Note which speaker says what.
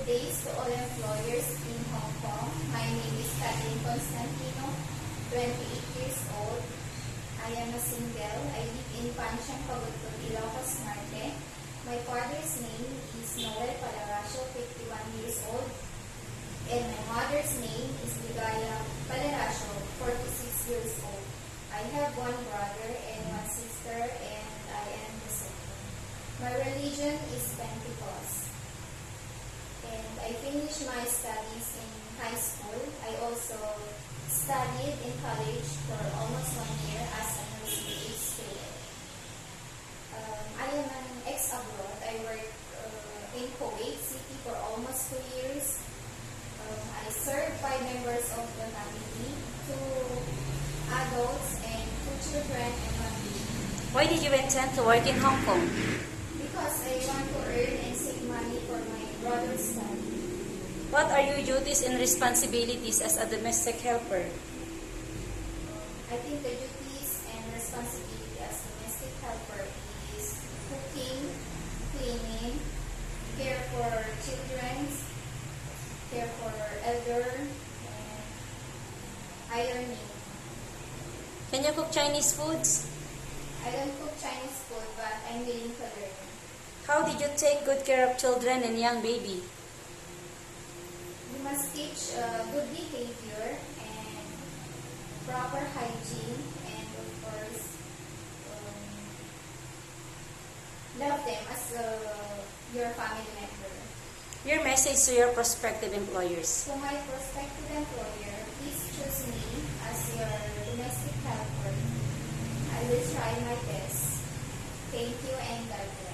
Speaker 1: Good days to all employers in Hong Kong. My name is Kathleen Constantino, 28 years old. I am a single. I live in Pansyang, Pagudtod, Ilocos Norte. My father's name is Noel Palaracio, 51 years old. And my mother's name is Ligaya Palaracio, 46 years old. I have one brother and one sister, and I am the second. My religion is Pentecost. And I finished my studies in high school. I also studied in college for almost 1 year as a nursing student. I am an ex-abroad. I worked in Kuwait City for almost 2 years. I served 5 members of the family, 2 adults and 2 children and 1 baby.
Speaker 2: Why did you intend to work in Hong Kong?
Speaker 1: Because I want to earn and save money for my brother's study.
Speaker 2: What are your duties and responsibilities as a domestic helper?
Speaker 1: I think the duties and responsibility as domestic helper is cooking, cleaning, care for children, care for elder, and ironing.
Speaker 2: Can you cook Chinese foods?
Speaker 1: I don't cook Chinese food, but I'm willing to learn.
Speaker 2: How did you take good care of children and young baby?
Speaker 1: We must teach good behavior and proper hygiene, and of course, love them as your family member.
Speaker 2: Your message to your prospective employers.
Speaker 1: To my prospective employer, please choose me as your domestic helper. I will try my best. Thank you and God bless.